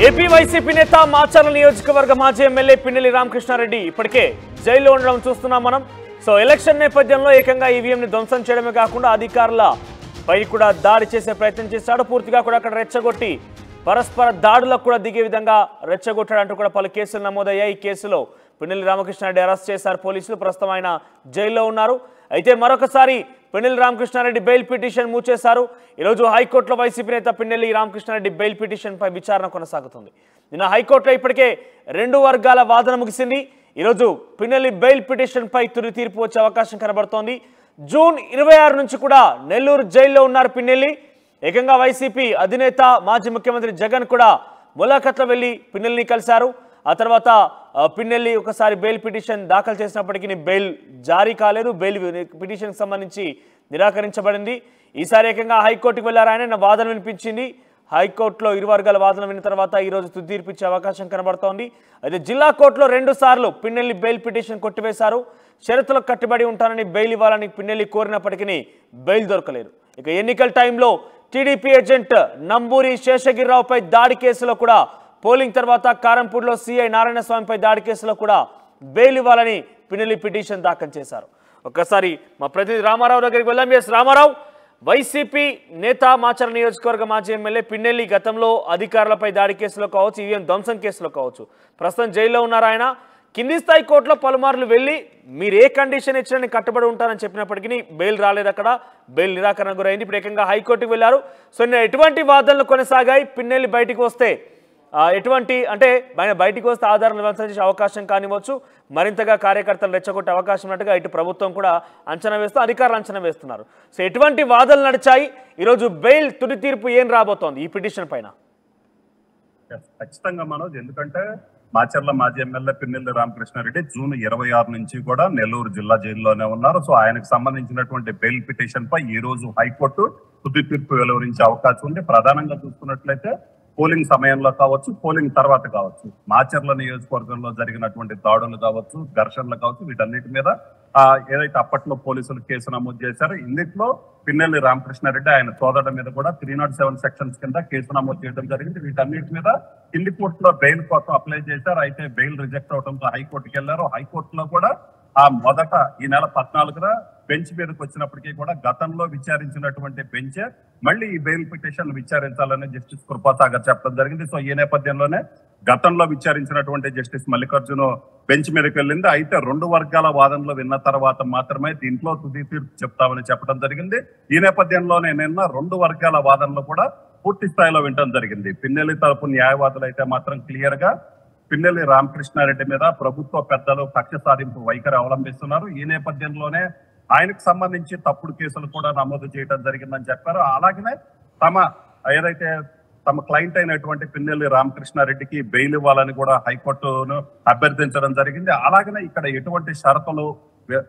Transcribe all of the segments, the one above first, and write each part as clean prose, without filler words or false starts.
AP YCP నేత మాచర్ల నియోజకవర్గ మాజీ ఎమ్మెల్యే పిన్నెల్లి రామకృష్ణారెడ్డి ఇప్పటికే జైల్లో ఉండడం చూస్తున్నాం మనం. సో ఎలక్షన్ నేపథ్యంలో ఏకంగా ఈవీఎంని ధ్వంసం చేయడమే కాకుండా అధికారులపై కూడా దాడి చేసే ప్రయత్నం చేశాడు. పూర్తిగా కూడా అక్కడ రెచ్చగొట్టి పరస్పర దాడులకు కూడా దిగే విధంగా రెచ్చగొట్టాడంటూ కూడా పలు కేసులు నమోదయ్యాయి. ఈ కేసులో పిన్నెల్లి రామకృష్ణారెడ్డి అరెస్ట్ చేశారు పోలీసులు. ప్రస్తుతం ఆయన జైల్లో ఉన్నారు. అయితే మరొకసారి పిన్నెల్లి రామకృష్ణారెడ్డి బెయిల్ పిటిషన్ మూచేశారు. ఈరోజు హైకోర్టులో వైసీపీ నేత పిన్నెల్లి రామకృష్ణారెడ్డి బెయిల్ పిటిషన్పై విచారణ కొనసాగుతుంది. నిన్న హైకోర్టులో ఇప్పటికే 2 వర్గాల వాదన ముగిసింది. ఈరోజు పిన్నెల్లి బెయిల్ పిటిషన్పై తుది తీర్పు వచ్చే అవకాశం కనబడుతోంది. జూన్ 26 నుంచి కూడా నెల్లూరు జైల్లో ఉన్నారు పిన్నెల్లి. ఏకంగా వైసీపీ అధినేత మాజీ ముఖ్యమంత్రి జగన్ కూడా ములాఖత్లో వెళ్లి పిన్నెల్లిని కలిశారు. ఆ తర్వాత పిన్నెల్లి ఒకసారి బెయిల్ పిటిషన్ దాఖలు చేసినప్పటికీ బెయిల్ జారీ కాలేదు. బెయిల్ పిటిషన్కి సంబంధించి నిరాకరించబడింది. ఈసారి ఏకంగా హైకోర్టుకు వెళ్లారు. ఆయన వాదన వినిపించింది. హైకోర్టులో 2 వర్గాల వాదన విన్న తర్వాత ఈరోజు తుది తీర్పు ఇచ్చే అవకాశం కనబడుతోంది. అయితే జిల్లా కోర్టులో 2 సార్లు పిన్నెల్లి బెయిల్ పిటిషన్ కొట్టివేశారు. షరతులకు కట్టుబడి ఉంటానని బెయిల్ ఇవ్వాలని పిన్నెల్లి కోరినప్పటికీ బెయిల్ దొరకలేదు. ఇక ఎన్నికల టైంలో టీడీపీ ఏజెంట్ నంబూరి శేషగిరిరావుపై దాడి కేసులో కూడా పోలింగ్ తర్వాత కారంపూడిలో సీఐ నారాయణస్వామిపై దాడి కేసులో కూడా బెయిల్ ఇవ్వాలని పిన్నెల్లి పిటిషన్ దాఖలు చేశారు. ఒక్కసారి మా ప్రతినిధి రామారావు దగ్గరికి వెళ్దాం. ఎస్ రామారావు, వైసీపీ నేత మాచర్ల నియోజకవర్గ మాజీ ఎమ్మెల్యే పిన్నెల్లి గతంలో అధికారులపై దాడి కేసులో కావచ్చు, ఈవీఎం ధ్వంసం కేసులో కావచ్చు, ప్రస్తుతం జైల్లో ఉన్నారు. ఆయన కింది స్థాయి కోర్టులో పలుమార్లు వెళ్ళి మీరు ఏ కండిషన్ ఇచ్చినా కట్టుబడి ఉంటానని చెప్పినప్పటికీ బెయిల్ రాలేదు. అక్కడ బెయిల్ నిరాకరణ గురైంది. ఇప్పుడు ఏకంగా హైకోర్టుకు వెళ్లారు. సో ఎటువంటి వాదనలు కొనసాగాయి? పిన్నెల్లి బయటికి వస్తే ఎటువంటి అంటే బయటికి వస్తే ఆధారాలు నివంచన చేసే అవకాశం కానివ్వచ్చు, మరింతగా కార్యకర్తలు రెచ్చగొట్టే అవకాశం ఉన్నట్టుగా ఇటు ప్రభుత్వం కూడా అంచనా వేస్తూ అధికారులు అంచనా వేస్తున్నారు. సో ఎటువంటి వాదనలు నడిచాయి? ఈరోజు బెయిల్ తుది తీర్పు ఏం రాబోతోంది ఈ పిటిషన్ పైన? ఖచ్చితంగా మనోజ్, ఎందుకంటే మాచర్ల మాజీ ఎమ్మెల్యే పిన్నెల్లి రామకృష్ణారెడ్డి జూన్ 26 నుంచి కూడా నెల్లూరు జిల్లా జైల్లోనే ఉన్నారు. సో ఆయనకు సంబంధించినటువంటి బెయిల్ పిటిషన్ పై ఈ రోజు హైకోర్టు తుది తీర్పు వెలువరించే అవకాశం ఉంది. ప్రధానంగా చూసుకున్నట్లయితే పోలింగ్ సమయంలో కావచ్చు, పోలింగ్ తర్వాత కావచ్చు, మాచర్ల నియోజకవర్గంలో జరిగినటువంటి దాడులు కావచ్చు, ఘర్షణలు కావచ్చు, వీటన్నిటి మీద ఏదైతే అప్పట్లో పోలీసులు కేసు నమోదు చేశారో ఇందులో పిన్నెల్లి రామకృష్ణారెడ్డి ఆయన సోదరుడి మీద కూడా 307 సెక్షన్స్ కింద కేసు నమోదు చేయడం జరిగింది. వీటన్నిటి మీద కింది కోర్టులో బెయిల్ కోసం అప్లై చేశారు. అయితే బెయిల్ రిజెక్ట్ అవడంతో హైకోర్టుకి వెళ్లారు. హైకోర్టులో కూడా మొదట ఈ నెల 14న బెంచ్ మీదకి వచ్చినప్పటికీ కూడా గతంలో విచారించినటువంటి బెంచ్ మళ్ళీ ఈ బెయిల్ పిటిషన్ విచారించాలని జస్టిస్ కృపాసాగర్ చెప్పడం జరిగింది. సో ఈ నేపథ్యంలోనే గతంలో విచారించినటువంటి జస్టిస్ మల్లికార్జున బెంచ్ మీదకి వెళ్ళింది. అయితే 2 వర్గాల వాదనలు విన్న తర్వాత మాత్రమే దీంట్లో తుది తీర్పు చెప్తామని చెప్పడం జరిగింది. ఈ నేపథ్యంలోనే నిన్న 2 వర్గాల వాదనలు కూడా పూర్తి స్థాయిలో వినడం జరిగింది. పిన్నెల్లి తరపు న్యాయవాదులు అయితే మాత్రం క్లియర్ గా పిన్నెల్లి రామకృష్ణారెడ్డి మీద ప్రభుత్వ పెద్దలు కక్ష సాధింపు వైఖరి అవలంబిస్తున్నారు. ఈ నేపథ్యంలోనే ఆయనకు సంబంధించి తప్పుడు కేసులు కూడా నమోదు చేయడం జరిగిందని చెప్పారు. అలాగనే ఏదైతే తమ క్లయింట్ అయినటువంటి పిన్నెల్లి రామకృష్ణారెడ్డికి బెయిల్ ఇవ్వాలని కూడా హైకోర్టును అభ్యర్థించడం జరిగింది. అలాగనే ఇక్కడ ఎటువంటి షరతులు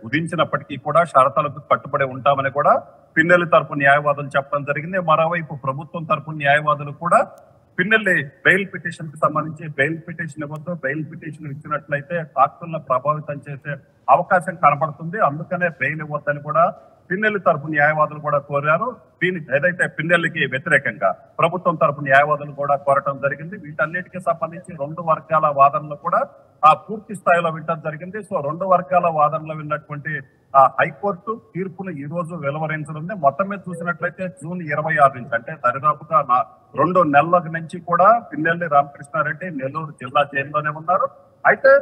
విధించినప్పటికీ కూడా షరతులకు కట్టుబడి ఉంటామని కూడా పిన్నెల్లి తరపు న్యాయవాదులు చెప్పడం జరిగింది. మరోవైపు ప్రభుత్వం తరపు న్యాయవాదులు కూడా పిన్నెల్లి బెయిల్ పిటిషన్ కి సంబంధించి బెయిల్ పిటిషన్ ఇవ్వద్దు, బెయిల్ పిటిషన్ ఇచ్చినట్లయితే సాక్షులను ప్రభావితం చేసే అవకాశం కనబడుతుంది, అందుకనే బెయిల్ ఇవ్వద్దని కూడా పిన్నెల్లి తరపు న్యాయవాదులు కూడా కోరారు. ఏదైతే పిన్నెల్లికి వ్యతిరేకంగా ప్రభుత్వం తరపు న్యాయవాదులు కూడా కోరటం జరిగింది. వీటన్నిటికీ సంబంధించి 2 వర్గాల వాదనలు కూడా పూర్తి స్థాయిలో వినడం జరిగింది. సో 2 వర్గాల వాదనలు విన్నటువంటి హైకోర్టు తీర్పును ఈ రోజు వెలువరించనుంది. మొత్తం మీద చూసినట్లయితే జూన్ 26 నుంచి అంటే దరిదాపుగా 2 నెలల నుంచి కూడా పిన్నెల్లి రామకృష్ణారెడ్డి నెల్లూరు జిల్లా జైల్లోనే ఉన్నారు. అయితే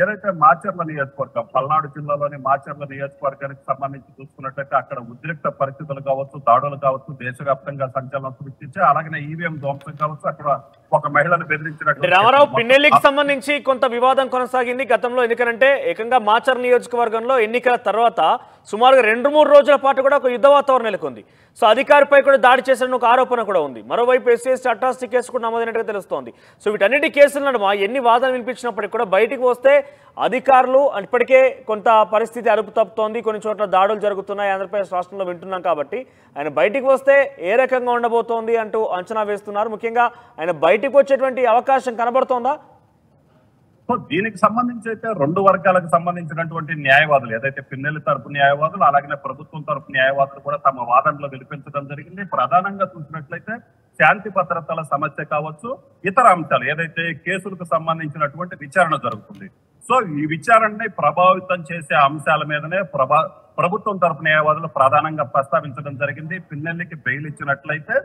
ఏదైతే మాచర్ల నియోజకవర్గం, పల్నాడు జిల్లాలోని మాచర్ల నియోజకవర్గానికి సంబంధించి చూసుకున్నట్లయితే అక్కడ ఉద్రిక్త పరిస్థితులు కావచ్చు, దాడులు కావచ్చు, దేశవ్యాప్తంగా సంచలనం సృష్టించే, అలాగే ఈవీఎం ధ్వంసం కావచ్చు, అక్కడ ఒక మహిళను బెదిరించినట్టు రామారావు పిన్నెల్లికి సంబంధించి కొంత వివాదం కొనసాగింది గతంలో. ఎందుకంటే ఏకంగా మాచర్ల నియోజకవర్గంలో ఎన్నికల తర్వాత సుమారుగా 2-3 రోజుల పాటు కూడా ఒక యుద్ధ వాతావరణం నెలకొంది. సో అధికారిపై కూడా దాడి చేసిన ఒక ఆరోపణ కూడా ఉంది. మరోవైపు ఎస్సీ అట్రాసిటీ కేసు కూడా నమోదైనట్టుగా తెలుస్తోంది. సో వీటన్నిటి కేసుల నడుమ ఎన్ని వాదనలు వినిపించినప్పటికీ కూడా బయటికి వస్తే అధికారులు ఇప్పటికే కొంత పరిస్థితి అదుపు తప్పుతోంది, కొన్ని చోట్ల దాడులు జరుగుతున్నాయి, ఆంధ్రప్రదేశ్ రాష్ట్రంలో వింటున్నాం కాబట్టి ఆయన బయటికి వస్తే ఏ రకంగా ఉండబోతోంది అంటూ అంచనా వేస్తున్నారు. ముఖ్యంగా ఆయన బయటికి వచ్చేటువంటి అవకాశం కనబడుతోందా? సో దీనికి సంబంధించి అయితే రెండు వర్గాలకు సంబంధించినటువంటి న్యాయవాదులు ఏదైతే పిన్నెల్లి తరపు న్యాయవాదులు అలాగే ప్రభుత్వం తరపు న్యాయవాదులు కూడా తమ వాదనలో వినిపించడం జరిగింది. ప్రధానంగా చూసినట్లయితే శాంతి భద్రతల సమస్య కావచ్చు, ఇతర అంశాలు ఏదైతే కేసులకు సంబంధించినటువంటి విచారణ జరుగుతుంది. సో ఈ విచారణని ప్రభావితం చేసే అంశాల మీదనే ప్రభుత్వం తరపు న్యాయవాదులు ప్రధానంగా ప్రస్తావించడం జరిగింది. పిన్నెల్లికి బెయిల్ ఇచ్చినట్లయితే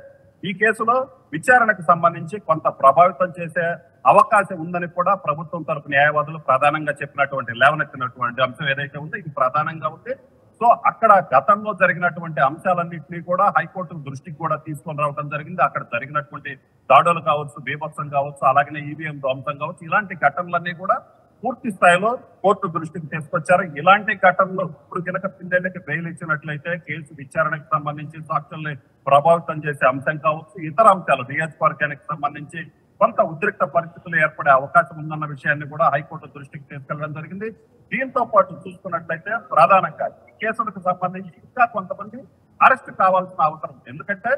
ఈ కేసులో విచారణకు సంబంధించి కొంత ప్రభావితం చేసే అవకాశం ఉందని కూడా ప్రభుత్వం తరపు న్యాయవాదులు ప్రధానంగా చెప్పినటువంటి లేవనెత్తినటువంటి అంశం ఏదైతే ఉందో ఇది ప్రధానంగా ఉంది. సో అక్కడ గతంలో జరిగినటువంటి అంశాలన్నింటినీ కూడా హైకోర్టు దృష్టికి కూడా తీసుకొని రావడం జరిగింది. అక్కడ జరిగినటువంటి దాడులు కావచ్చు, బీభత్సం కావచ్చు, అలాగే ఈవీఎం ధ్వంసం కావచ్చు, ఇలాంటి ఘటనలన్నీ కూడా పూర్తి స్థాయిలో కోర్టు దృష్టికి తీసుకొచ్చారు. ఇలాంటి ఘటనలు ఇప్పుడు కనుక పిన్నెల్లికి బెయిల్ ఇచ్చినట్లయితే కేసు విచారణకు సంబంధించి సాక్షుల్ని ప్రభావితం చేసే అంశం కావచ్చు, ఇతర అంశాలు నియోజకవర్గానికి సంబంధించి కొంత ఉద్రిక్త పరిస్థితులు ఏర్పడే అవకాశం ఉందన్న విషయాన్ని కూడా హైకోర్టు దృష్టికి తీసుకెళ్లడం జరిగింది. దీంతో పాటు చూసుకున్నట్లయితే ప్రధానంగా ఈ కేసులకు సంబంధించి ఇంకా కొంతమంది అరెస్ట్ కావాల్సిన అవసరం, ఎందుకంటే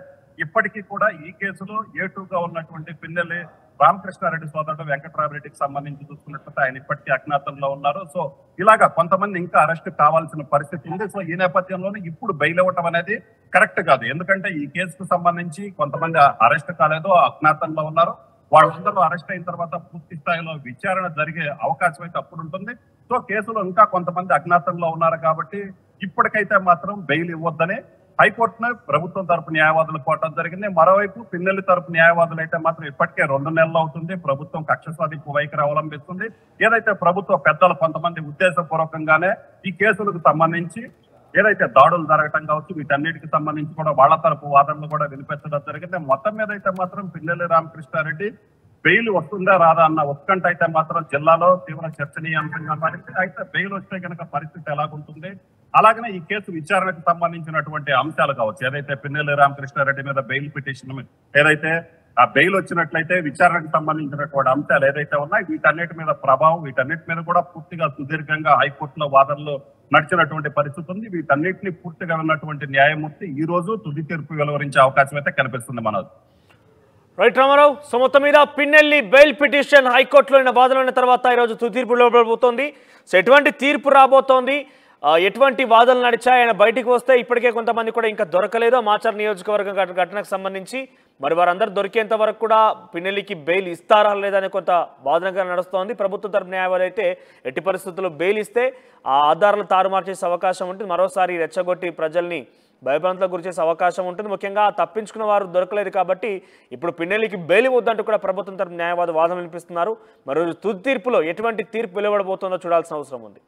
ఇప్పటికీ కూడా ఈ కేసులో ఏటుగా ఉన్నటువంటి పిన్నెల్లి రామకృష్ణారెడ్డి సోదరుడు వెంకటరామరెడ్డికి సంబంధించి చూసుకున్నట్లయితే ఆయన ఇప్పటికీ అజ్ఞాతంలో ఉన్నారు. సో ఇలాగా కొంతమంది ఇంకా అరెస్ట్ కావాల్సిన పరిస్థితి ఉంది. సో ఈ నేపథ్యంలోనే ఇప్పుడు బెయిల్ ఇవ్వటం అనేది కరెక్ట్ కాదు. ఎందుకంటే ఈ కేసుకు సంబంధించి కొంతమంది అరెస్ట్ కాలేదు, అజ్ఞాతంలో ఉన్నారు. వాళ్ళందరూ అరెస్ట్ అయిన తర్వాత పూర్తి స్థాయిలో విచారణ జరిగే అవకాశం అయితే అప్పుడు ఉంటుంది. సో కేసులో ఇంకా కొంతమంది అజ్ఞాతంలో ఉన్నారు కాబట్టి ఇప్పటికైతే మాత్రం బెయిల్ ఇవ్వొద్దని హైకోర్టును ప్రభుత్వం తరపు న్యాయవాదులు కోరటం జరిగింది. మరోవైపు పిన్నెల్లి తరపు న్యాయవాదులు అయితే మాత్రం ఇప్పటికే 2 నెలలు అవుతుంది ప్రభుత్వం కక్ష సాధింపు వైఖరి అవలంబిస్తుంది. ఏదైతే ప్రభుత్వ పెద్దలు కొంతమంది ఉద్దేశపూర్వకంగానే ఈ కేసులకు సంబంధించి ఏదైతే దాడులు జరగటం కావచ్చు, వీటన్నిటికి సంబంధించి కూడా వాళ్ళ తరపు వాదనలు కూడా వినిపించడం జరిగింది. మొత్తం మీద అయితే మాత్రం పిన్నెల్లి రామకృష్ణారెడ్డి బెయిల్ వస్తుందా రాదా అన్న ఉత్కంఠ అయితే మాత్రం జిల్లాలో తీవ్ర చర్చనీయాంశంగా మారింది. అయితే బెయిల్ వస్తే కనుక పరిస్థితి ఎలాగుంటుంది, అలాగనే ఈ కేసు విచారణకు సంబంధించినటువంటి అంశాలు కావచ్చు, ఏదైతే పిన్నెల్లి రామకృష్ణారెడ్డి మీద బెయిల్ పిటిషన్ ఏదైతే ఆ బెయిల్ వచ్చినట్లయితే విచారణకు సంబంధించినటువంటి అంశాలు ఏదైతే ఉన్నాయో వీటన్నిటి మీద ప్రభావం, వీటన్నిటి మీద కూడా పూర్తిగా సుదీర్ఘంగా హైకోర్టులో వాదనలు నడిచినటువంటి పరిస్థితి ఉంది. వీటన్నిటిని పూర్తిగా ఉన్నటువంటి న్యాయమూర్తి ఈ రోజు తుది తీర్పు వెలువరించే అవకాశం అయితే కనిపిస్తుంది. మనోజ్ రైట్ రామారావు, సో మొత్తం మీద పిన్నెల్లి బెయిల్ పిటిషన్ హైకోర్టులో వాదనల తర్వాత ఈరోజు తుది తీర్పు వెలువడబోతోంది. సో ఎటువంటి తీర్పు రాబోతోంది, ఎటువంటి వాదనలు నడిచాయి, ఆయన బయటికి వస్తే ఇప్పటికే కొంతమంది కూడా ఇంకా దొరకలేదు మాచర్ నియోజకవర్గం ఘటనకు సంబంధించి. మరి వారందరూ దొరికేంత వరకు కూడా పిన్నెల్లికి బెయిల్ ఇస్తారా లేదని కొంత వాదనగా నడుస్తోంది. ప్రభుత్వ తరపు న్యాయవాదులు అయితే ఎట్టి పరిస్థితుల్లో బెయిల్ ఇస్తే ఆ ఆధారాలు తారుమారు చేసే అవకాశం ఉంటుంది, మరోసారి రెచ్చగొట్టి ప్రజల్ని భయభ్రాంతులకు గురి చేసే అవకాశం ఉంటుంది. ముఖ్యంగా తప్పించుకున్న వారు దొరకలేదు కాబట్టి ఇప్పుడు పిన్నెల్లికి బెయిల్ వద్దంటూ కూడా ప్రభుత్వం తరపు న్యాయవాదులు వాదన వినిపిస్తున్నారు. మరి తుది తీర్పులో ఎటువంటి తీర్పు వెలువడబోతుందో చూడాల్సిన అవసరం ఉంది.